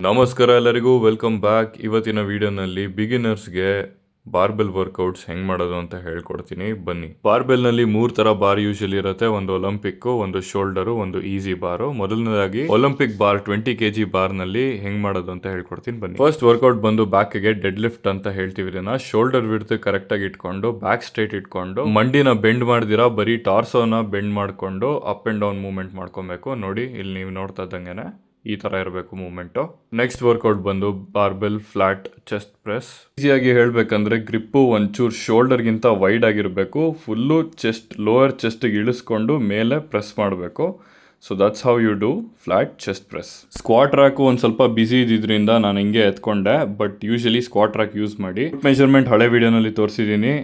ನಮಸ್ಕಾರ ಎಲ್ಲರಿಗೂ, welcome back. ಇವತ್ತಿನ ವಿಡಿಯೋನಲ್ಲಿ ಬಿಗಿನರ್ಸ್ಗೆ ಬಾರ್ಬೆಲ್ ವರ್ಕೌಟ್ಸ್ ಹೆಂಗ್ ಮಾಡೋದು ಅಂತ ಹೇಳ್ಕೊಡ್ತೀನಿ, ಬನ್ನಿ. ಬಾರ್ಬೆಲ್ ನಲ್ಲಿ 3 ತರ ಬಾರ್ ಯೂಶಲಿ ಇರುತ್ತೆ. ಒಂದು ಒಲಿಂಪಿಕ್, ಒಂದು ಶೋಲ್ಡರ್, ಒಂದು ಈಸಿ ಬಾರ್. ಮೊದಲನೇದಾಗಿ ಒಲಿಂಪಿಕ್ ಬಾರ್ 20 kg ಬಾರ್ ನಲ್ಲಿ ಹೆಂಗ್ ಮಾಡೋದು ಅಂತ ಹೇಳ್ಕೊಡ್ತೀನಿ, ಬನ್ನಿ. ಫಸ್ಟ್ ವರ್ಕೌಟ್ ಬಂದು ಬ್ಯಾಕ್ ಗೆ ಡೆಡ್ ಲಿಫ್ಟ್ ಅಂತ ಹೇಳ್ತೀವಿ ಇದನ್ನ. ಶೋಲ್ಡರ್ ವಿಡ್ತ್ ಕರೆಕ್ಟ್ ಆಗಿ ಇಟ್ಕೊಂಡು, ಬ್ಯಾಕ್ ಸ್ಟ್ರೈಟ್ ಇಟ್ಕೊಂಡು, ಮಂಡಿನ ಬೆಂಡ್ ಮಾಡ್ದಿರಾ ಬರೀ ಟಾರ್ಸೋನ ಬೆಂಡ್ ಮಾಡ್ಕೊಂಡು ಅಪ್ ಅಂಡ್ ಡೌನ್ ಮೂವ್ಮೆಂಟ್ ಮಾಡ್ಕೊಬೇಕು. ನೋಡಿ, ಇಲ್ಲಿ ನೀವು ನೋಡ್ತಾ ಇದ್ದಂಗೆನೆ ಈ ತರ ಇರಬೇಕು ಮೂವ್ಮೆಂಟ್. ನೆಕ್ಸ್ಟ್ ವರ್ಕೌಟ್ ಬಂದು ಬಾರ್ಬೆಲ್ ಫ್ಲಾಟ್ ಚೆಸ್ಟ್ ಪ್ರೆಸ್. ಈಸಿಯಾಗಿ ಹೇಳ್ಬೇಕಂದ್ರೆ ಗ್ರಿಪ್ಪು ಒಂಚೂರು ಶೋಲ್ಡರ್ ಗಿಂತ ವೈಡ್ ಆಗಿರಬೇಕು. ಫುಲ್ಲು ಚೆಸ್ಟ್, ಲೋವರ್ ಚೆಸ್ಟ್ ಇಳಿಸ್ಕೊಂಡು ಮೇಲೆ ಪ್ರೆಸ್ ಮಾಡಬೇಕು. So that's how you do flat chest press. Squat rack ಒಂದು ಸ್ವಲ್ಪ ಬಿಸಿ ಇದ್ದಿದ್ರಿಂದ ನಾನು ಹಿಂಗೆ ಎತ್ಕೊಂಡೆ, but usually squat rack use ಮಾಡಿ. ಮೆಜರ್ಮೆಂಟ್ ಹಳೆ ವಿಡಿಯೋನಲ್ಲಿ ತೋರಿಸಿದ್ದೀನಿ.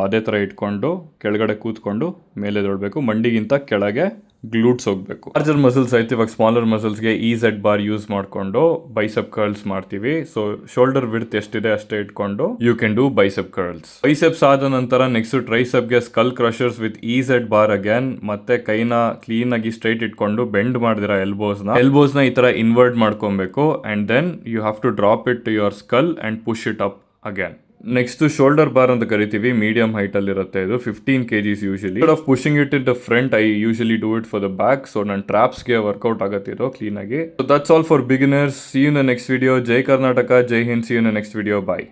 ಅದೇ ಥರ ಇಟ್ಕೊಂಡು ಕೆಳಗಡೆ ಕೂತ್ಕೊಂಡು ಮೇಲೆ ದೊಡ್ಬೇಕು. ಮಂಡಿಗಿಂತ ಕೆಳಗೆ ಗ್ಲೂಟ್ಸ್ ಹೋಗ್ಬೇಕು. ಲಾರ್ಜರ್ ಮಸಲ್ಸ್ ಆಯ್ತು. ಇವಾಗ ಸ್ಮಾಲರ್ ಮಸಲ್ಸ್ಗೆ EZ ಬಾರ್ ಯೂಸ್ ಮಾಡ್ಕೊಂಡು ಬೈಸೆಪ್ ಕರ್ಲ್ಸ್ ಮಾಡ್ತೀವಿ. ಸೊ ಶೋಲ್ಡರ್ ವಿಡ್ತ್ ಎಷ್ಟಿದೆ ಅಷ್ಟೇ ಇಟ್ಕೊಂಡು you can do bicep curls. Biceps ಆದ ನಂತರ ನೆಕ್ಸ್ಟ್ ಟ್ರೈಸೆಪ್ಗೆ skull crushers with EZ bar again. ಮತ್ತೆ ಕೈನ ಕ್ಲೀನ್ ಆಗಿ ಸ್ಟ್ರೈಟ್ ಇಟ್ಕೊಂಡು ಬೆಂಡ್ ಮಾಡಿದಿರ ಎಲ್ಬೋಸ್ನ ಈ ತರ ಇನ್ವರ್ಟ್ ಮಾಡ್ಕೊಬೇಕು. And then you have to drop it to your skull and push it up again. Next shoulder bar ಅಂತ ಕರಿತೀವಿ. ಮೀಡಿಯಂ ಹೈಟ್ ಅಲ್ಲಿ ಇರುತ್ತೆ ಇದು. 15 kgs usually. Of pushing it in the front, I usually do it for the back. So ನನ್ನ ಟ್ರಾಪ್ಸ್ಗೆ workout ಆಗತ್ತಿರೋ clean ಆಗಿ. So that's all for beginners. See you in the next video. ಜೈ ಕರ್ನಾಟಕ, ಜೈ Hind. See you in the next video. Bye.